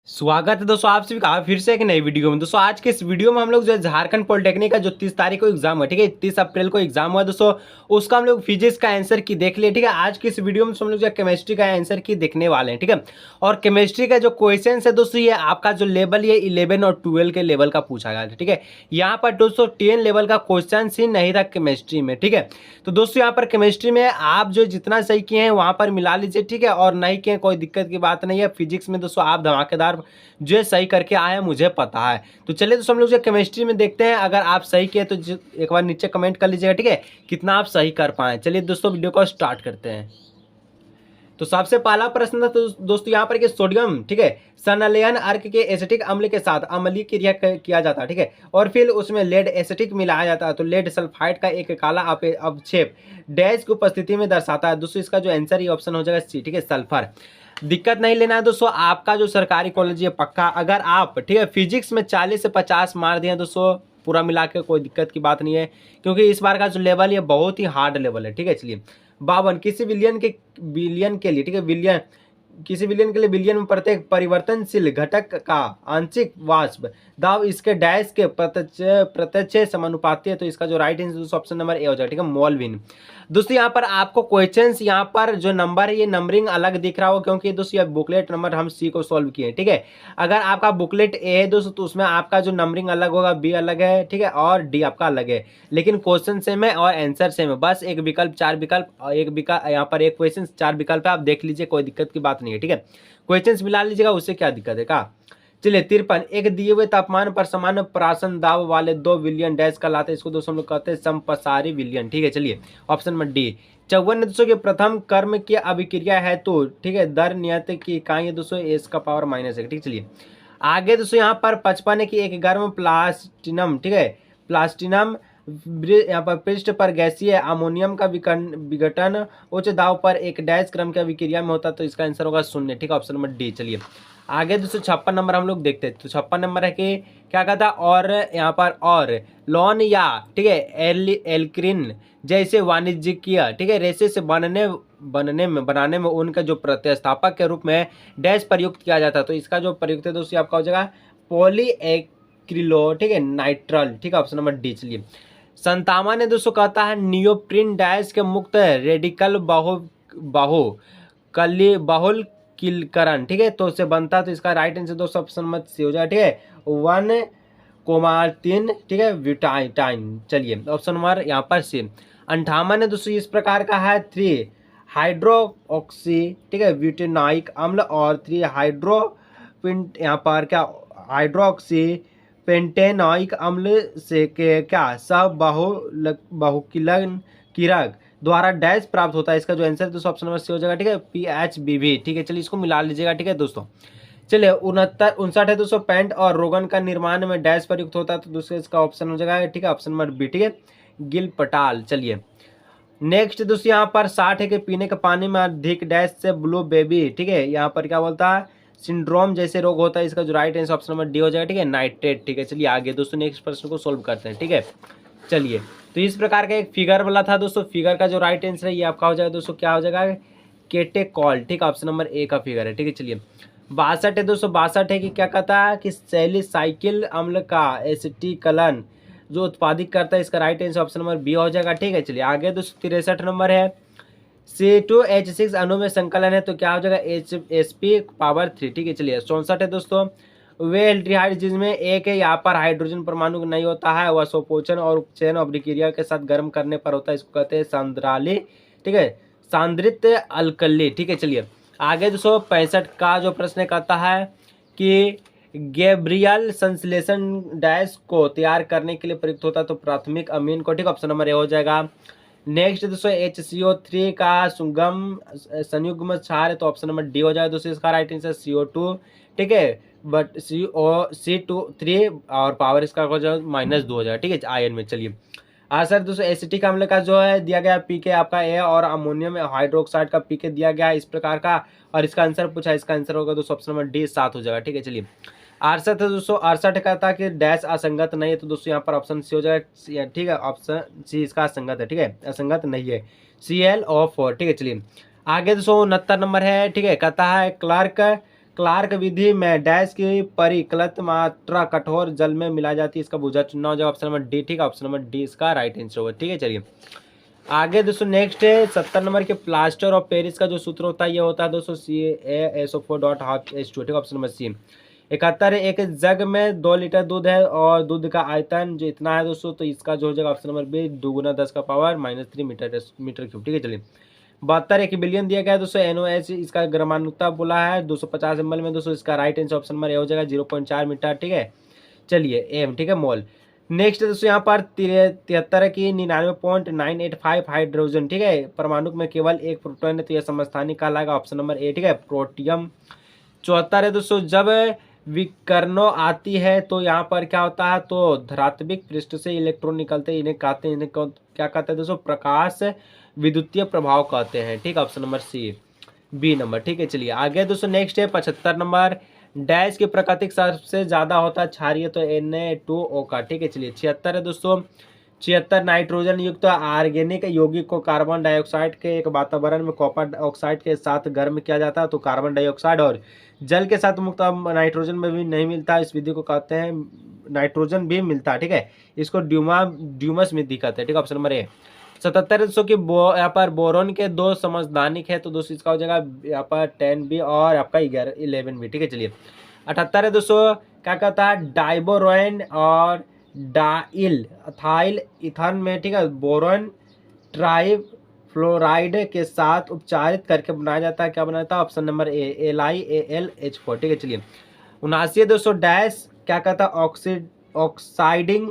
स्वागत है दोस्तों आप सभी का फिर से एक नई वीडियो में। दोस्तों आज के इस वीडियो में हम लोग जो है झारखंड पॉलिटेक्निक का जो 30 तारीख को एग्जाम हुआ, ठीक है, 30 अप्रैल को एग्जाम हुआ दोस्तों, उसका हम लोग फिजिक्स का आंसर की देख लिए। ठीक है, आज की इस वीडियो में हम लोग जो है केमिस्ट्री का आंसर की देखने वाले हैं। ठीक है, और केमिस्ट्री का जो क्वेश्चन है दोस्तों, ये आपका जो लेवल ये 11 और 12 के लेवल का पूछा गया था। ठीक है, यहाँ पर दोस्तों 10 लेवल का क्वेश्चन ही नहीं था केमिस्ट्री में। ठीक है, तो दोस्तों यहाँ पर केमिस्ट्री में आप जो जितना सही किए हैं वहां पर मिला लीजिए। ठीक है, और नहीं किए कोई दिक्कत की बात नहीं है। फिजिक्स में दोस्तों आप धमाकेदार जो है सही करके आए हैं, मुझे पता है। तो चलिए दोस्तों हम लोग जो केमिस्ट्री में देखते हैं, अगर आप सही किए तो एक बार नीचे कमेंट कर लीजिएगा। ठीक है, कितना आप सही कर पाए। चलिए दोस्तों वीडियो को स्टार्ट करते हैं। तो सबसे पहला प्रश्न था तो दोस्तों यहाँ पर कि सोडियम, ठीक है, संलयन अर्क के एसिटिक अम्ल के साथ अम्लीय क्रिया किया जाता है। ठीक है, और फिर उसमें लेड एसिटिक मिलाया जाता है तो लेड सल्फाइड का एक काला अवक्षेप डैश की उपस्थिति में दर्शाता है। दोस्तों इसका जो आंसर ये ऑप्शन हो जाएगा सी। ठीक है, सल्फर। दिक्कत नहीं लेना है दोस्तों, आपका जो सरकारी कॉलेज है पक्का, अगर आप ठीक है फिजिक्स में 40 से 50 मार दिए दोस्तों, पूरा मिला के कोई दिक्कत की बात नहीं है, क्योंकि इस बार का जो लेवल ये बहुत ही हार्ड लेवल है। ठीक है, चलिए 52 किसी बिलियन के लिए, ठीक है, बिलियन किसी विलियन के लिए बिलियन में प्रत्येक परिवर्तनशील घटक का आंशिक वाष्प दाब इसके डैश के प्रत्यक्ष समानुपाती है। तो इसका जो right answer option number A हो जाएगा। ठीक है, मोलविन। दोस्तों यहाँ पर आपको क्वेश्चंस यहाँ पर जो नंबर है ये नंबरिंग अलग दिख रहा हो, क्योंकि दोस्तों ये बुकलेट नंबर हम सी को सॉल्व किए। ठीक है, अगर आपका बुकलेट ए है दोस्तों तो उसमें आपका जो नंबरिंग अलग होगा, बी अलग है, ठीक है, और डी आपका अलग है, लेकिन क्वेश्चन सेम है और आंसर सेम है। बस एक विकल्प 4 विकल्प और एक विकल्प यहाँ पर एक क्वेश्चन 4 विकल्प है, आप देख लीजिए, कोई दिक्कत की बात नहीं है। ठीक है, क्वेश्चंस मिला लीजिएगा, उससे क्या दिक्कत है का। चलिए 53 एक दिए हुए तापमान पर समान प्राशन दाब वाले 2 विलियन डैश कहलाते हैं, इसको दोस्तों हम लोग कहते हैं समपसारी विलियन। ठीक है, चलिए ऑप्शन नंबर डी। 54 दोस्तों के प्रथम कर्म की अभिक्रिया है तो, ठीक है, दर नियत की इकाई है दोस्तों एस का पावर -1। ठीक, चलिए आगे दोस्तों यहाँ पर 55 की एक गर्म प्लास्टिनम, ठीक है, प्लास्टिनम यहाँ पर पृष्ठ पर गैसीय अमोनियम का विघटन उच्च दाब पर एक डैश क्रम की अभिक्रिया में होता, तो इसका आंसर होगा 0। ठीक है, ऑप्शन नंबर डी। चलिए आगे दोस्तों 56 नंबर हम लोग देखते हैं। तो 56 नंबर है कि क्या कहता, और यहाँ पर और लॉन या, ठीक है, एल्क्रिन जैसे वाणिज्यिक, ठीक है, रेसे से बनाने में उनका जो प्रतिस्थापक के रूप में डैश प्रयुक्त किया जाता है, तो इसका जो प्रयुक्त है दोस्तों आपका हो जाएगा पॉलीएक्रिलो, ठीक है, नाइट्रल। ठीक है, ऑप्शन नंबर डी। चलिए 57 ने दोस्तों कहता है नियोप्रिन डैश के मुक्त रेडिकल बहुल किलकरण, ठीक है, तो उससे बनता है, तो इसका राइट आंसर दोस्तों ऑप्शन नंबर सी हो जाए। ठीक है, 1,3, ठीक है, ब्यूटाइन। चलिए ऑप्शन नंबर यहाँ पर सी। 58 है दोस्तों इस प्रकार का है 3 हाइड्रोक्सी, ठीक है, ब्यूटेनाइक अम्ल और 3 हाइड्रोपिंट यहाँ पर क्या हाइड्रोक्सी पेंटेनॉइक अम्ल से के क्या सब बहुकिलन कीरक द्वारा डैश प्राप्त होता है। इसका जो आंसर दोस्तों ऑप्शन नंबर सी हो जाएगा। ठीक है, PHBV। ठीक है, चलिए इसको मिला लीजिएगा। ठीक है दोस्तों, चलिए 59 है दोस्तों पेंट और रोगन का निर्माण में डैश प्रयुक्त होता है, तो दूसरे इसका ऑप्शन हो जाएगा। ठीक है, ऑप्शन नंबर बी। ठीक है, गिल पटाल। चलिए नेक्स्ट दोस्तों यहाँ पर 60 है कि पीने के पानी में अधिक डैश से ब्लू बेबी, ठीक है, यहाँ पर क्या बोलता है सिंड्रोम जैसे रोग होता है, इसका जो right answer option number D हो जाएगा। ठीक है, नाइट्रेट। ठीक है, चलिए आगे दोस्तों नेक्स्ट प्रश्न को सोल्व करते हैं। ठीक है, चलिए तो इस प्रकार का एक फिगर वाला था दोस्तों, फिगर का जो राइट आंसर है ये आपका हो जाएगा दोस्तों, क्या हो जाएगा केटेकॉल। ठीक है, ऑप्शन नंबर ए का फिगर है। ठीक है, चलिए 62 है दोस्तों, 62 है कि क्या कहता है कि सैलिसाइकिल अम्ल का एसिटिकलन जो उत्पादित करता है, इसका right answer option number B हो जाएगा। ठीक है, चलिए आगे दोस्तों 63 नंबर है C2H6 अणु में संकलन है, तो क्या हो जाएगा Sp⁻3। ठीक है, चलिए 64 है दोस्तों वे एल्डिहाइड जिसमें एक है यहाँ पर हाइड्रोजन परमाणु नहीं होता है, वह संकोचन और उपचयन अभिक्रिया के साथ गर्म करने पर होता है, इसको कहते हैं सांद्राली, ठीक है, सांद्रित अल्कली। ठीक है, चलिए आगे 265 का जो प्रश्न कहता है कि गैब्रियल संश्लेषण डैश को तैयार करने के लिए प्रयुक्त होता है, तो प्राथमिक अमीन को। ठीक, ऑप्शन नंबर ए हो जाएगा। नेक्स्ट दोस्तों HCO3 का सुगम संयुग्म क्षार है, तो ऑप्शन नंबर डी हो जाएगा दोस्तों, इसका राइट आंसर CO2। ठीक है, बट C3 और पावर इसका हो जाएगा -2 हो जाएगा। ठीक है, आयन में। चलिए सर दोस्तों एसिटिक अम्ल का जो है दिया गया पीके आपका ए और अमोनियम हाइड्रोक्साइड का पीके दिया गया इस प्रकार का, और इसका आंसर पूछा, इसका आंसर होगा दोस्तों ऑप्शन नंबर डी 7 हो जाएगा। ठीक है, चलिए 68 है दोस्तों, 68 कहता है कि डैश असंगत नहीं है, तो दोस्तों यहाँ पर ऑप्शन सी हो जाएगा। ठीक है, ऑप्शन सी इसका असंगत है। ठीक है, असंगत नहीं है ClO4। ठीक है, चलिए आगे दोस्तों 69 नंबर है। ठीक है, कहता है क्लार्क क्लार्क विधि में डैश की परिकलित मात्रा कठोर जल में मिलाई जाती है, इसका भुजा चुनना हो जाएगा ऑप्शन नंबर डी। ठीक है, ऑप्शन नंबर डी इसका राइट आंसर होगा। ठीक है, चलिए आगे दोस्तों नेक्स्ट है 70 नंबर के प्लास्टर ऑफ पेरिस का जो सूत्र होता है ये होता है दोस्तों CaSO4.12H2। ठीक है, ऑप्शन नंबर सी। 71 एक जग में 2 लीटर दूध है और दूध का आयतन जो इतना है दोस्तों, तो इसका जो हो जाएगा ऑप्शन नंबर बी 2 गुना 10 का पावर -3 मीटर क्यूब। ठीक है, चलिए 72 एक बिलियन दिया गया है दोस्तों। NOH इसका ग्रामानुकता बोला है 250 ml में दोस्तों, इसका right answer option number A हो जाएगा 0.4 मीटर। ठीक है, चलिए एम। ठीक है, मोल। नेक्स्ट दोस्तों यहाँ पर 73 की 99.985 हाइड्रोजन। ठीक है, परमाणु में केवल एक प्रोटॉन है तो यह समस्थानिक कहलाएगा ऑप्शन नंबर ए। ठीक है, प्रोटियम। 74 है दोस्तों, जब विकर्णो आती है तो यहाँ पर क्या होता है, तो धरात्मक पृष्ठ से इलेक्ट्रॉन निकलते हैं, इन्हें कहते हैं, इन्हें क्या कहते हैं दोस्तों, प्रकाश विद्युतीय प्रभाव कहते हैं। ठीक है, option number C B number. ठीक है, चलिए आगे दोस्तों नेक्स्ट है 75 नंबर। डैश की प्राकृतिक सबसे ज्यादा होता है क्षारीय तो Na2O का। ठीक है, चलिए 76 है दोस्तों। 76 नाइट्रोजन युक्त ऑर्गेनिक यौगिक को कार्बन डाइऑक्साइड के एक वातावरण में कॉपर ऑक्साइड के साथ गर्म किया जाता है तो कार्बन डाइऑक्साइड और जल के साथ मुक्त नाइट्रोजन में भी नहीं मिलता, इस विधि को कहते हैं नाइट्रोजन भी मिलता है। ठीक है, इसको ड्यूमस विधि कहते हैं। ठीक है, ऑप्शन नंबर ए। 77 की यहाँ पर बोरोन के 2 समस्थानिक है तो दोस्तों इसका हो जाएगा यहाँ पर 10B और आपका 11B। ठीक है, चलिए 78 है दोस्तों, क्या कहता है, डाइबोरोन और डाइल अथाइल ईथन में। ठीक है, बोरोन ट्राइफ्लोराइड के साथ उपचारित करके बनाया जाता है, क्या बनाया जाता है, ऑप्शन नंबर ए LiAlH4। ठीक है, चलिए 79 है दोस्तों, डैश क्या कहता है, ऑक्साइडिंग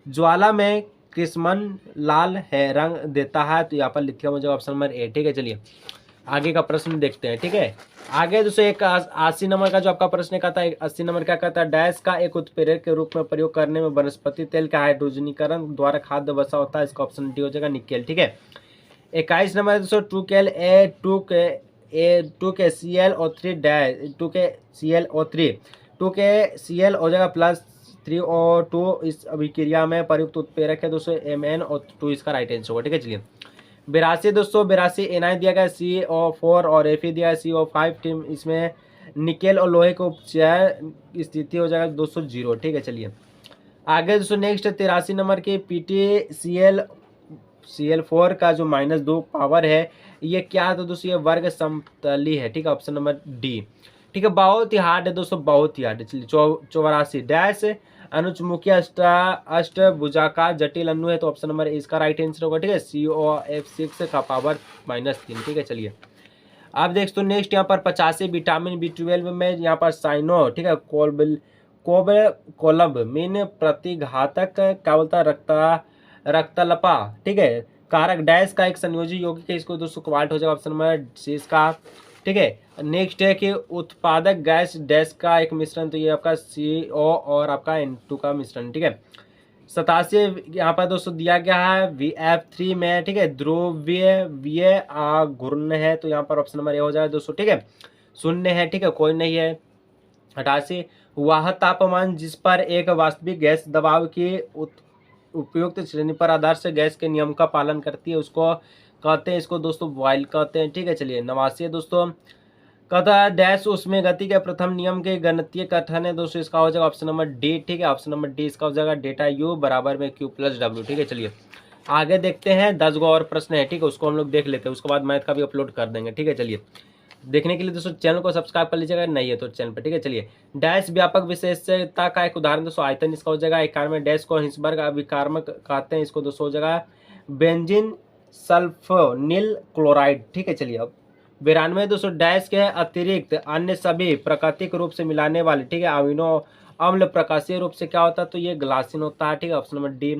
ज्वाला में कृष्णन लाल है रंग देता है तो यहाँ पर लिथियम हो जाएगा ऑप्शन नंबर ए। ठीक है, चलिए आगे का प्रश्न देखते हैं। ठीक है, आगे दोस्तों एक 80 नंबर का जो आपका प्रश्न कहता है, 80 नंबर क्या कहता है, डैश का एक उत्प्रेरक के रूप में प्रयोग करने में वनस्पति तेल का हाइड्रोजनीकरण द्वारा खाद्य वसा होता है, इसका ऑप्शन डी हो जाएगा निकेल। ठीक है, 21 नंबर दोस्तों 2KClO3 हो जाएगा +3O2 इस अभिक्रिया में प्रयुक्त उत्प्रेरक है दोस्तों MnO2 इसका राइट आंसर होगा। ठीक है, चलिए 82 दोस्तों, 82 Na दिया गया CO4 और Fe दिया है CO5। टीम इसमें निकेल और लोहे को उपचय स्थिति हो जाएगा दोस्तों 0। ठीक है, चलिए आगे दोस्तों नेक्स्ट 83 नंबर की PtCl4 का जो -2 पावर है ये क्या है, तो दोस्तों ये वर्ग समतली है। ठीक है, ऑप्शन नंबर डी। ठीक है, बहुत ही हार्ड है दोस्तों, बहुत ही हार्ड है। चलिए 84 डैश अनुचमुखी अष्टभुजाकार जटिल अणु है तो ऑप्शन नंबर इसका राइट आंसर होगा। ठीक है, COF6 का पावर -3। ठीक है, चलिए आप देख तो नेक्स्ट यहाँ पर 85 विटामिन B12 में यहाँ पर साइनो। ठीक है, कोलम्ब मीन प्रतिघातक क्या बोलता है, रक्तलपा। ठीक है, कारक डैश का एक संयोजी यौगिक है, इसको दोस्तों क्वाल्ट हो जाएगा ऑप्शन नंबर सी इसका। ठीक है, नेक्स्ट है कि उत्पादक गैस डैश का एक मिश्रण तो ये आपका CO और आपका N2 का मिश्रण। ठीक है, 87 यहाँ पर दोस्तों दिया गया है VF3 में। ठीक है, ध्रुवीय घूर्णन है तो यहाँ पर ऑप्शन नंबर ए हो जाएगा दोस्तों। ठीक है, शून्य है। ठीक है, कोई नहीं है। 88 वह तापमान जिस पर एक वास्तविक गैस दबाव की उपयुक्त श्रेणी पर आधार से गैस के नियम का पालन करती है उसको कहते हैं, इसको दोस्तों बॉयल कहते हैं। ठीक है, चलिए 89 दोस्तों कहता है डैश उसमें गति के प्रथम नियम के गणितीय कथन है दोस्तों, इसका हो जाएगा ऑप्शन नंबर डी। ठीक है, ऑप्शन नंबर डी इसका हो जाएगा डेटा U बराबर में Q + W। ठीक है, चलिए आगे देखते हैं 10 गो और प्रश्न है। ठीक है, उसको हम लोग देख लेते हैं, उसके बाद मैथ का भी अपलोड कर देंगे। ठीक है, चलिए देखने के लिए दोस्तों चैनल को सब्सक्राइब कर लीजिएगा, नहीं है तो चैनल पर। ठीक है, चलिए डैश व्यापक विशेषता का एक उदाहरण दोस्तों आयतन, इसका हो जाएगा 91। डैश को हिंसबर्ग अभिकारक कहते हैं, इसको दोस्तों हो जाएगा बेंजीन सल्फोनिल क्लोराइड। ठीक है, चलिए अब 92 दोस्तों डैश के अतिरिक्त अन्य सभी प्राकृतिक रूप से मिलाने वाले, ठीक है, अमीनो अम्ल प्रकाशीय रूप से क्या होता है, तो ये ग्लासिन होता है। ठीक है, ऑप्शन नंबर डी।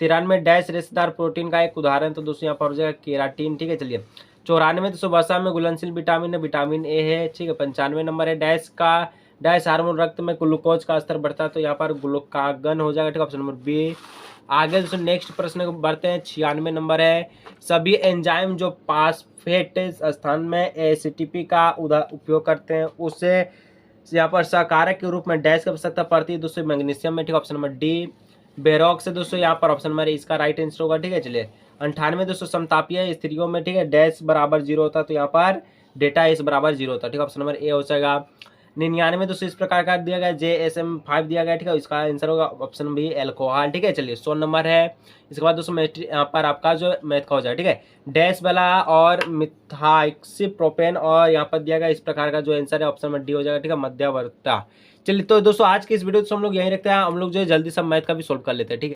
93 डैश रेशेदार प्रोटीन का एक उदाहरण तो दोस्तों यहाँ पर हो जाएगा केराटिन। ठीक है, चलिए 94 दोस्तों वसा में घुलनशील विटामिन है, विटामिन ए है। ठीक है, 95 नंबर है डैश हार्मोन रक्त में ग्लूकोज का स्तर बढ़ता है तो यहाँ पर ग्लूकागन हो जाएगा। ठीक है, ऑप्शन नंबर बी। आगे दोस्तों नेक्स्ट प्रश्न बढ़ते हैं 96 नंबर है सभी एंजाइम जो फास्फेट स्थान में ACTP का उपयोग करते हैं उससे यहाँ पर सहाकारक के रूप में डैश की आवश्यकता पड़ती है दोस्तों मैग्नीशियम में। ठीक है, ऑप्शन नंबर डी। बेरोक्स से दोस्तों यहाँ पर ऑप्शन नंबर इसका राइट आंसर होगा। ठीक है, चलिए 98 दोस्तों समतापीय स्थितियों में, ठीक है, डैश बराबर 0 होता है तो यहाँ पर डेटा S बराबर 0 होता है। ठीक है, ऑप्शन नंबर ए हो जाएगा। 99 दोस्तों इस प्रकार का दिया गया, JSM5 दिया गया, ठीक है। इसका आंसर होगा ऑप्शन बी एल्कोहल, ठीक है। चलिए 100 नंबर है। इसके बाद दोस्तों यहाँ पर आपका जो मैथ का हो जाएगा, ठीक है। डैश वाला और मिथाइक्सिप्रोपेन, और यहाँ पर दिया गया इस प्रकार का जो आंसर है ऑप्शन में डी हो जाएगा, ठीक है, मध्यवर्ती। चलिए तो दोस्तों आज की इस वीडियो को हम लोग यहीं रखते हैं, हम लोग जो है जल्दी सब मैथ का भी सोल्व कर लेते हैं, ठीक है।